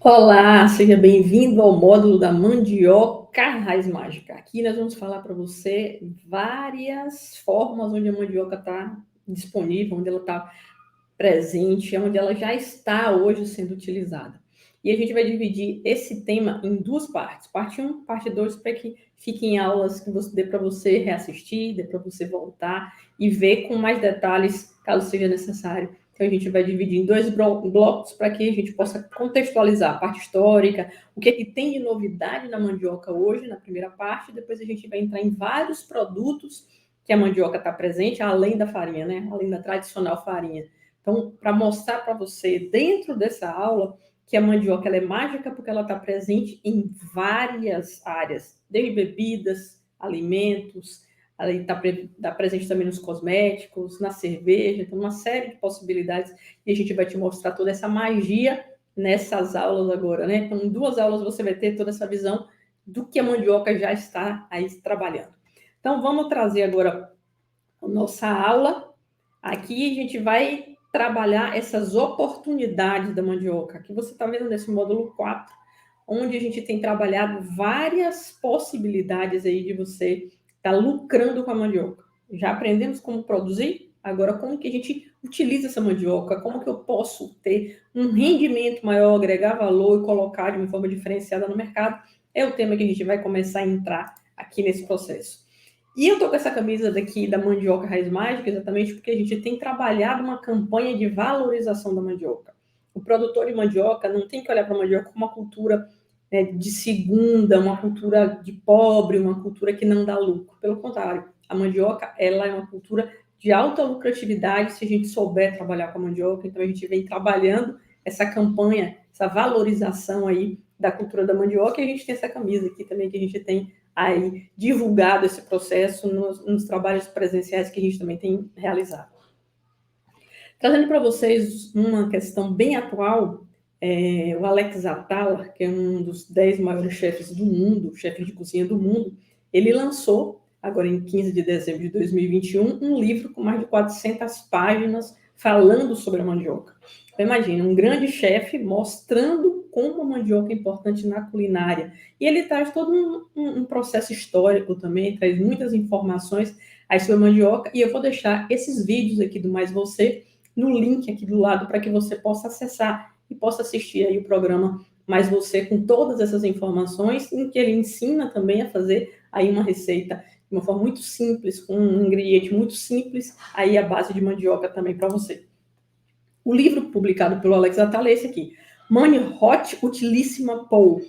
Olá, seja bem-vindo ao módulo da mandioca raiz mágica. Aqui nós vamos falar para você várias formas onde a mandioca está disponível, onde ela está presente, onde ela já está hoje sendo utilizada. E a gente vai dividir esse tema em duas partes. Parte 1, parte 2, para que fiquem aulas que você dê para você reassistir, dê para você voltar e ver com mais detalhes, caso seja necessário. Então, a gente vai dividir em dois blocos para que a gente possa contextualizar a parte histórica, o que é que tem de novidade na mandioca hoje, na primeira parte, depois a gente vai entrar em vários produtos que a mandioca está presente, além da farinha, né? Além da tradicional farinha. Então, para mostrar para você, dentro dessa aula, que a mandioca ela é mágica porque ela está presente em várias áreas, desde bebidas, alimentos, ela está presente também nos cosméticos, na cerveja, então uma série de possibilidades, e a gente vai te mostrar toda essa magia nessas aulas agora, né? Então, em duas aulas você vai ter toda essa visão do que a mandioca já está aí trabalhando. Então, vamos trazer agora a nossa aula. Aqui a gente vai trabalhar essas oportunidades da mandioca. Aqui você está vendo nesse módulo 4, onde a gente tem trabalhado várias possibilidades aí de você estar lucrando com a mandioca. Já aprendemos como produzir, agora como que a gente utiliza essa mandioca, como que eu posso ter um rendimento maior, agregar valor e colocar de uma forma diferenciada no mercado, é o tema que a gente vai começar a entrar aqui nesse processo. E eu tô com essa camisa daqui da Mandioca Raiz Mágica exatamente porque a gente tem trabalhado uma campanha de valorização da mandioca. O produtor de mandioca não tem que olhar para a mandioca como uma cultura de segunda, uma cultura de pobre, uma cultura que não dá lucro. Pelo contrário, a mandioca ela é uma cultura de alta lucratividade se a gente souber trabalhar com a mandioca. Então a gente vem trabalhando essa campanha, essa valorização aí da cultura da mandioca, e a gente tem essa camisa aqui também que a gente tem aí divulgado esse processo nos trabalhos presenciais que a gente também tem realizado. Trazendo para vocês uma questão bem atual, o Alex Atala, que é um dos 10 maiores chefes do mundo, chefe de cozinha do mundo, ele lançou, agora em 15 de dezembro de 2021, um livro com mais de 400 páginas falando sobre a mandioca. Então, imagine, um grande chefe mostrando como a mandioca é importante na culinária. E ele traz todo um processo histórico também, traz muitas informações aí sobre a mandioca, e eu vou deixar esses vídeos aqui do Mais Você no link aqui do lado para que você possa acessar e possa assistir aí o programa Mais Você com todas essas informações, em que ele ensina também a fazer aí uma receita de uma forma muito simples, com um ingrediente muito simples, aí a base de mandioca também para você. O livro publicado pelo Alex Atala é esse aqui, Money Hot Utilissima Pou.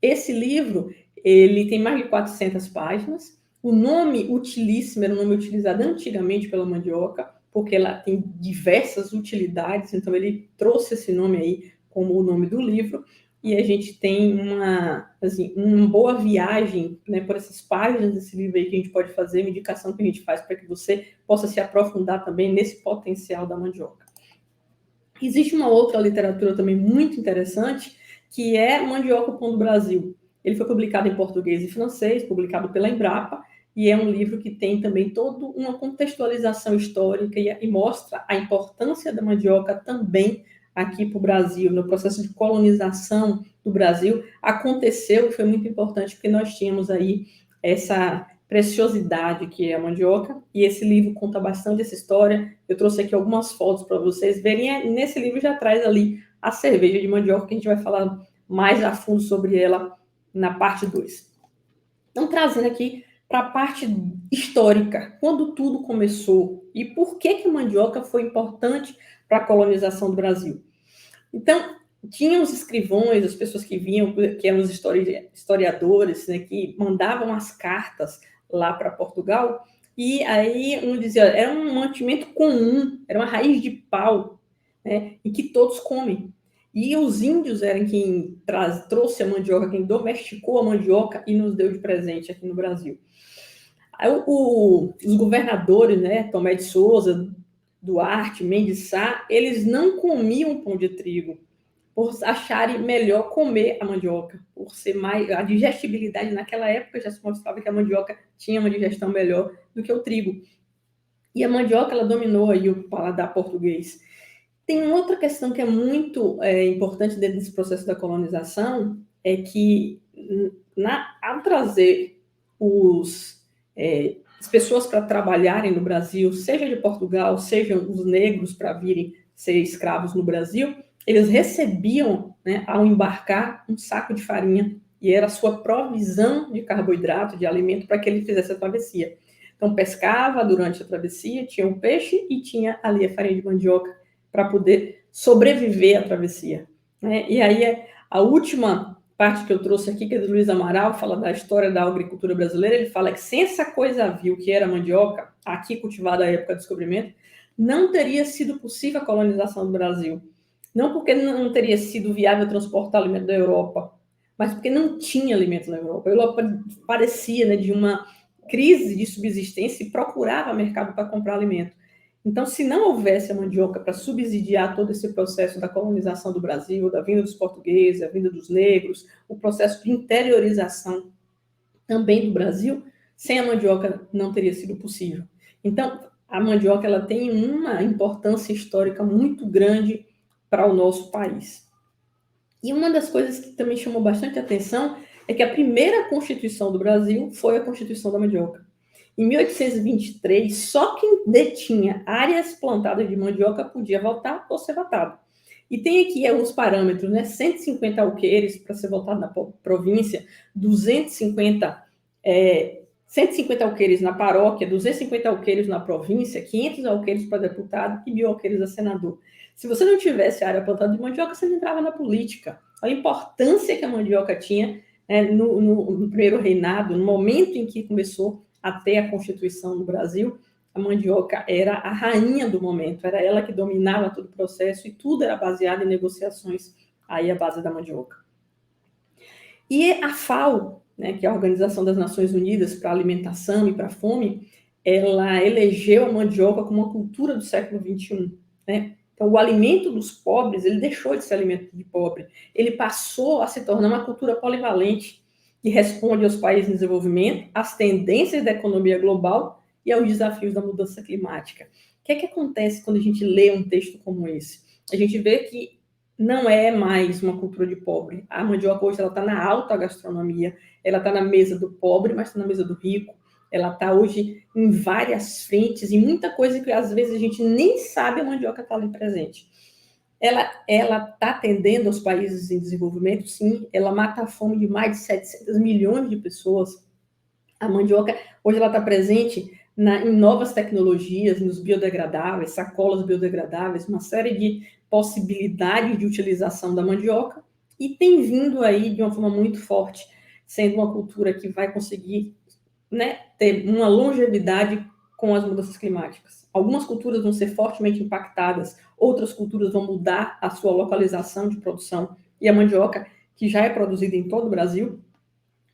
Esse livro, ele tem mais de 400 páginas. O nome utilíssimo era um nome utilizado antigamente pela mandioca, porque ela tem diversas utilidades, então ele trouxe esse nome aí como o nome do livro, e a gente tem uma boa viagem, né, por essas páginas desse livro aí que a gente pode fazer, uma indicação que a gente faz para que você possa se aprofundar também nesse potencial da mandioca. Existe uma outra literatura também muito interessante, que é Mandioca, o Pão do Brasil. Ele foi publicado em português e francês, publicado pela Embrapa, e é um livro que tem também toda uma contextualização histórica e mostra a importância da mandioca também aqui para o Brasil, no processo de colonização do Brasil. Aconteceu e foi muito importante, porque nós tínhamos aí essa preciosidade que é a mandioca, e esse livro conta bastante essa história. Eu trouxe aqui algumas fotos para vocês verem. Nesse livro já traz ali a cerveja de mandioca, que a gente vai falar mais a fundo sobre ela na parte 2. Então, trazendo aqui para a parte histórica, quando tudo começou e por que a mandioca foi importante para a colonização do Brasil. Então, tinham os escrivões, as pessoas que vinham, que eram os historiadores, né, que mandavam as cartas lá para Portugal, e aí um dizia, era um mantimento comum, era uma raiz de pau, né, e que todos comem. E os índios eram quem trouxe a mandioca, quem domesticou a mandioca e nos deu de presente aqui no Brasil. Aí, os governadores, né, Tomé de Souza, Duarte, Mendes Sá, eles não comiam pão de trigo, por acharem melhor comer a mandioca, por ser mais... A digestibilidade naquela época já se mostrava que a mandioca tinha uma digestão melhor do que o trigo. E a mandioca, ela dominou aí o paladar português. Tem outra questão que é muito importante dentro desse processo da colonização, é que ao trazer as pessoas para trabalharem no Brasil, seja de Portugal, sejam os negros para virem ser escravos no Brasil, eles recebiam, né, ao embarcar, um saco de farinha, e era a sua provisão de carboidrato, de alimento, para que ele fizesse a travessia. Então, pescava durante a travessia, tinha o peixe e tinha ali a farinha de mandioca para poder sobreviver à travessia, né? E aí, a última parte que eu trouxe aqui, que é do Luiz Amaral, fala da história da agricultura brasileira. Ele fala que sem essa coisa vil que era a mandioca, aqui cultivada à época do descobrimento, não teria sido possível a colonização do Brasil. Não porque não teria sido viável transportar alimento da Europa, mas porque não tinha alimento na Europa. A Europa parecia, né, de uma crise de subsistência e procurava mercado para comprar alimento. Então, se não houvesse a mandioca para subsidiar todo esse processo da colonização do Brasil, da vinda dos portugueses, a vinda dos negros, o processo de interiorização também do Brasil, sem a mandioca não teria sido possível. Então, a mandioca ela tem uma importância histórica muito grande para o nosso país. E uma das coisas que também chamou bastante atenção é que a primeira Constituição do Brasil foi a Constituição da Mandioca. Em 1823, só quem detinha áreas plantadas de mandioca podia votar ou ser votado. E tem aqui alguns parâmetros, né? 150 alqueires para ser votado na província, 150 alqueires na paróquia, 250 alqueires na província, 500 alqueires para deputado e 1.000 alqueires a senador. Se você não tivesse área plantada de mandioca, você não entrava na política. A importância que a mandioca tinha, né, no primeiro reinado, no momento em que começou a ter a Constituição no Brasil, a mandioca era a rainha do momento, era ela que dominava todo o processo e tudo era baseado em negociações aí à base da mandioca. E a FAO, né, que é a Organização das Nações Unidas para a Alimentação e para a Fome, ela elegeu a mandioca como uma cultura do século XXI, né? Então, o alimento dos pobres, ele deixou de ser alimento de pobre, ele passou a se tornar uma cultura polivalente, que responde aos países em desenvolvimento, às tendências da economia global e aos desafios da mudança climática. O que é que acontece quando a gente lê um texto como esse? A gente vê que não é mais uma cultura de pobre. A mandioca hoje está na alta gastronomia, ela está na mesa do pobre, mas está na mesa do rico. Ela está hoje em várias frentes, e muita coisa que às vezes a gente nem sabe, a mandioca está ali presente. Ela está atendendo aos países em desenvolvimento, sim. Ela mata a fome de mais de 700 milhões de pessoas. A mandioca, hoje ela está presente em novas tecnologias, nos biodegradáveis, sacolas biodegradáveis, uma série de possibilidades de utilização da mandioca, e tem vindo aí de uma forma muito forte, sendo uma cultura que vai conseguir, né, ter uma longevidade com as mudanças climáticas. Algumas culturas vão ser fortemente impactadas, outras culturas vão mudar a sua localização de produção, e a mandioca, que já é produzida em todo o Brasil,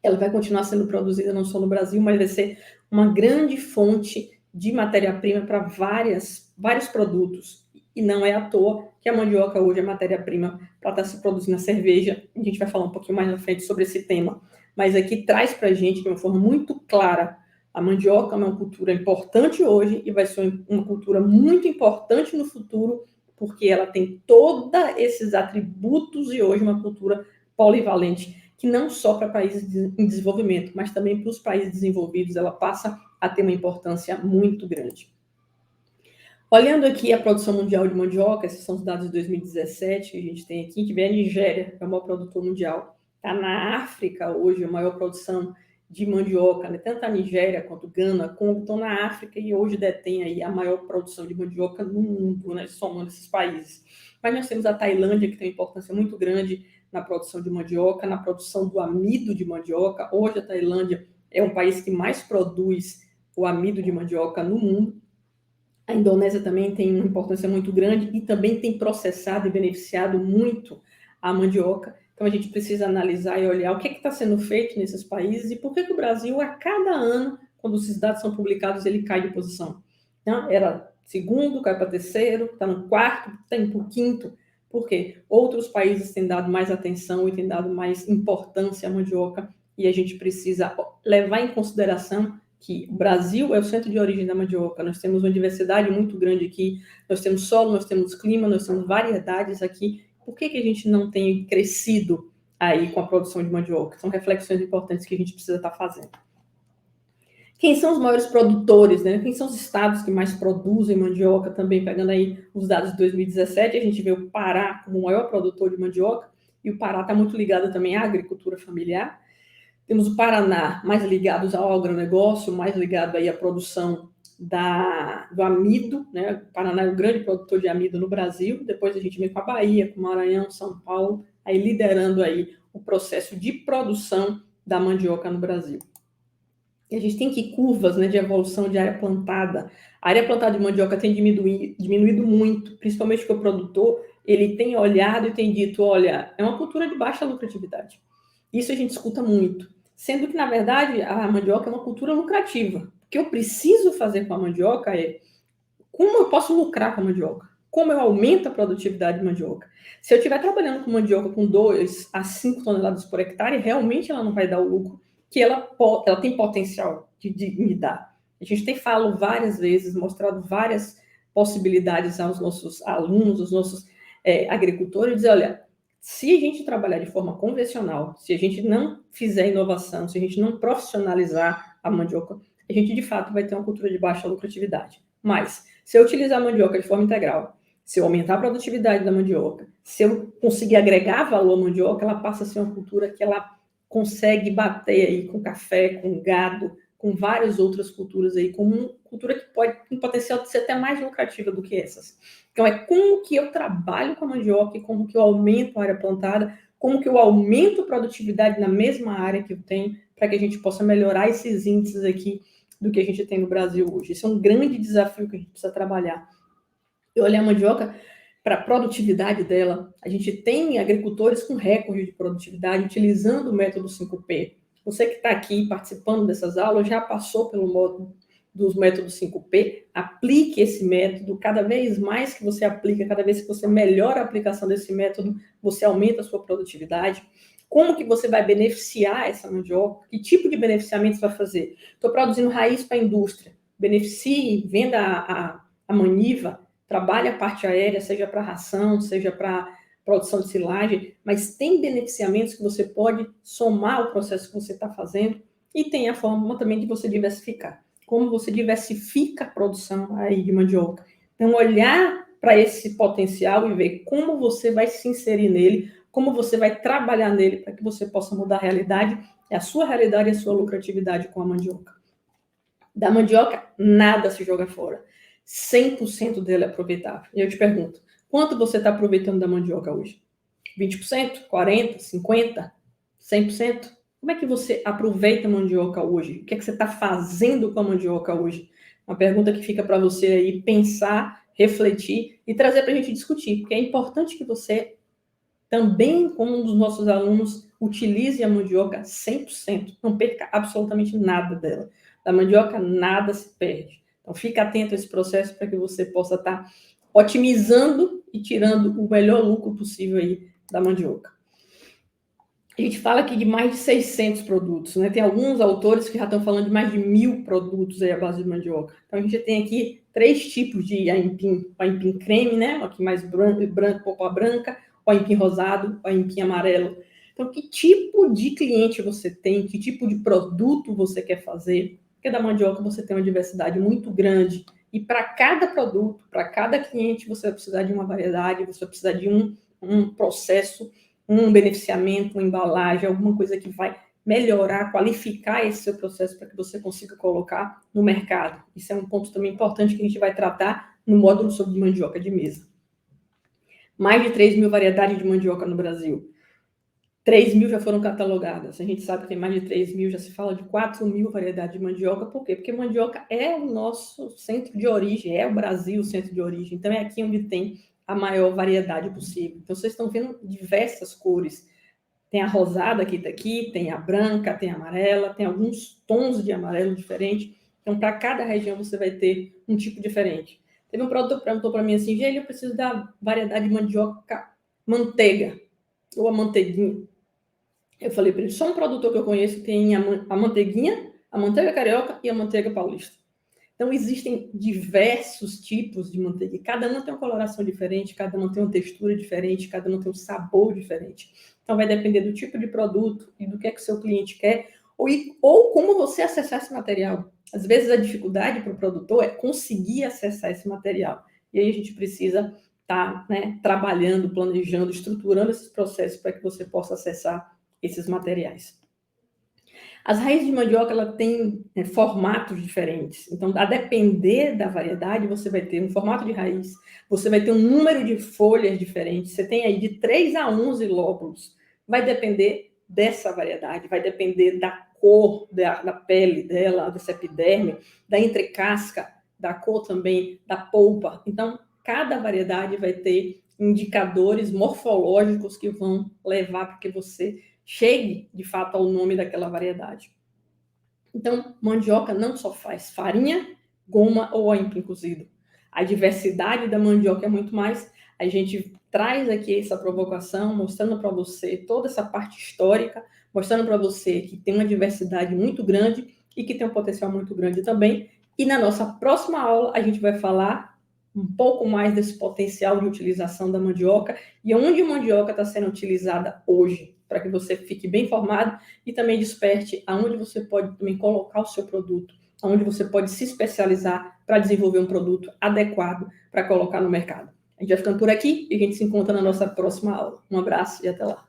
ela vai continuar sendo produzida não só no Brasil, mas vai ser uma grande fonte de matéria-prima para vários produtos. E não é à toa que a mandioca hoje é matéria-prima para estar se produzindo a cerveja. A gente vai falar um pouquinho mais na frente sobre esse tema. Mas aqui traz para a gente, de uma forma muito clara, a mandioca é uma cultura importante hoje e vai ser uma cultura muito importante no futuro, porque ela tem todos esses atributos e hoje uma cultura polivalente, que não só para países em desenvolvimento, mas também para os países desenvolvidos, ela passa a ter uma importância muito grande. Olhando aqui a produção mundial de mandioca, esses são os dados de 2017 que a gente tem aqui, que vem a Nigéria, é o maior produtor mundial. Está na África hoje a maior produção de mandioca, né? Tanto a Nigéria quanto Gana, Congo estão na África e hoje detém aí a maior produção de mandioca no mundo, né? Somando esses países. Mas nós temos a Tailândia, que tem uma importância muito grande na produção de mandioca, na produção do amido de mandioca. Hoje a Tailândia é um país que mais produz o amido de mandioca no mundo. A Indonésia também tem uma importância muito grande e também tem processado e beneficiado muito a mandioca. Então, a gente precisa analisar e olhar o que está sendo feito nesses países e por que o Brasil, a cada ano, quando esses dados são publicados, ele cai de posição. Então, era segundo, cai para terceiro, está no quarto, está indo para o quinto. Por quê? Outros países têm dado mais atenção e têm dado mais importância à mandioca, e a gente precisa levar em consideração que o Brasil é o centro de origem da mandioca. Nós temos uma diversidade muito grande aqui, nós temos solo, nós temos clima, nós temos variedades aqui. Por que a gente não tem crescido aí com a produção de mandioca? São reflexões importantes que a gente precisa estar fazendo. Quem são os maiores produtores, né? Quem são os estados que mais produzem mandioca? Também pegando aí os dados de 2017, a gente vê o Pará como o maior produtor de mandioca, e o Pará está muito ligado também à agricultura familiar. Temos o Paraná, mais ligados ao agronegócio, mais ligado aí à produção do amido, né? O Paraná é o grande produtor de amido no Brasil. Depois a gente vem com a Bahia, com o Maranhão, São Paulo, aí liderando aí o processo de produção da mandioca no Brasil. E a gente tem que curvas, né, de evolução de área plantada. A área plantada de mandioca tem diminuído muito, principalmente porque o produtor ele tem olhado e tem dito, olha, é uma cultura de baixa lucratividade. Isso a gente escuta muito. Sendo que, na verdade, a mandioca é uma cultura lucrativa. O que eu preciso fazer com a mandioca é como eu posso lucrar com a mandioca? Como eu aumento a produtividade de mandioca? Se eu estiver trabalhando com mandioca com 2 a 5 toneladas por hectare, realmente ela não vai dar o lucro que ela tem potencial de me dar. A gente tem falado várias vezes, mostrado várias possibilidades aos nossos alunos, aos nossos agricultores, dizer, olha, se a gente trabalhar de forma convencional, se a gente não fizer inovação, se a gente não profissionalizar a mandioca, a gente de fato vai ter uma cultura de baixa lucratividade. Mas, se eu utilizar a mandioca de forma integral, se eu aumentar a produtividade da mandioca, se eu conseguir agregar valor à mandioca, ela passa a ser uma cultura que ela consegue bater aí com café, com gado, com várias outras culturas aí, como uma cultura que pode ter potencial de ser até mais lucrativa do que essas. Então, é como que eu trabalho com a mandioca, como que eu aumento a área plantada, como que eu aumento a produtividade na mesma área que eu tenho, para que a gente possa melhorar esses índices aqui do que a gente tem no Brasil hoje. Esse é um grande desafio que a gente precisa trabalhar. Eu olhei a mandioca para a produtividade dela. A gente tem agricultores com recorde de produtividade utilizando o método 5P. Você que está aqui participando dessas aulas já passou pelo módulo dos métodos 5P, aplique esse método. Cada vez mais que você aplica, cada vez que você melhora a aplicação desse método, você aumenta a sua produtividade. Como que você vai beneficiar essa mandioca? Que tipo de beneficiamento você vai fazer? Estou produzindo raiz para a indústria. Beneficie, venda a maniva, trabalhe a parte aérea, seja para ração, seja para produção de silagem, mas tem beneficiamentos que você pode somar ao processo que você está fazendo, e tem a forma também de você diversificar. Como você diversifica a produção aí de mandioca. Então, olhar para esse potencial e ver como você vai se inserir nele, como você vai trabalhar nele para que você possa mudar a realidade, a sua realidade e a sua lucratividade com a mandioca. Da mandioca, nada se joga fora. 100% dele é aproveitável. E eu te pergunto, quanto você está aproveitando da mandioca hoje? 20%? 40%? 50%? 100%? Como é que você aproveita a mandioca hoje? O que é que você está fazendo com a mandioca hoje? Uma pergunta que fica para você aí pensar, refletir e trazer para a gente discutir, porque é importante que você também, como um dos nossos alunos, utilize a mandioca 100%. Não perca absolutamente nada dela. Da mandioca, nada se perde. Então, fique atento a esse processo para que você possa estar otimizando e tirando o melhor lucro possível aí da mandioca. A gente fala aqui de mais de 600 produtos, né? Tem alguns autores que já estão falando de mais de 1.000 produtos aí à base de mandioca. Então, a gente tem aqui 3 tipos de aipim. O aipim creme, né? Aqui mais branco, polpa branca. O aipim rosado, o aipim amarelo. Então, que tipo de cliente você tem? Que tipo de produto você quer fazer? Porque da mandioca você tem uma diversidade muito grande. E para cada produto, para cada cliente, você vai precisar de uma variedade, você vai precisar de um processo, um beneficiamento, uma embalagem, alguma coisa que vai melhorar, qualificar esse seu processo para que você consiga colocar no mercado. Isso é um ponto também importante que a gente vai tratar no módulo sobre mandioca de mesa. Mais de 3.000 variedades de mandioca no Brasil. 3.000 já foram catalogadas. A gente sabe que tem mais de 3.000, já se fala de 4.000 variedades de mandioca. Por quê? Porque mandioca é o nosso centro de origem, é o Brasil o centro de origem. Então, é aqui onde tem a maior variedade possível. Então, vocês estão vendo diversas cores. Tem a rosada que está aqui, tem a branca, tem a amarela, tem alguns tons de amarelo diferentes. Então, para cada região, você vai ter um tipo diferente. Teve um produtor que perguntou para mim assim, gente, eu preciso da variedade de mandioca manteiga, ou a manteiguinha. Eu falei para ele, só um produtor que eu conheço que tem a manteiguinha, a manteiga carioca e a manteiga paulista. Então, existem diversos tipos de manteiga. Cada uma tem uma coloração diferente, cada uma tem uma textura diferente, cada uma tem um sabor diferente. Então, vai depender do tipo de produto e do que é que o seu cliente quer, ou como você acessar esse material. Às vezes, a dificuldade para o produtor é conseguir acessar esse material. E aí, a gente precisa estar, né, trabalhando, planejando, estruturando esses processos para que você possa acessar esses materiais. As raízes de mandioca, ela tem formatos diferentes. Então, a depender da variedade, você vai ter um formato de raiz, você vai ter um número de folhas diferentes. Você tem aí de 3 a 11 lóbulos. Vai depender dessa variedade, vai depender da cor da pele dela, dessa epiderme, da entrecasca, da cor também, da polpa. Então, cada variedade vai ter indicadores morfológicos que vão levar para que você chegue, de fato, ao nome daquela variedade. Então, mandioca não só faz farinha, goma ou aipim cozido. A diversidade da mandioca é muito mais. A gente traz aqui essa provocação, mostrando para você toda essa parte histórica, mostrando para você que tem uma diversidade muito grande e que tem um potencial muito grande também. E na nossa próxima aula, a gente vai falar um pouco mais desse potencial de utilização da mandioca e onde a mandioca está sendo utilizada hoje, para que você fique bem informado e também desperte aonde você pode também colocar o seu produto, aonde você pode se especializar para desenvolver um produto adequado para colocar no mercado. A gente vai ficando por aqui e a gente se encontra na nossa próxima aula. Um abraço e até lá.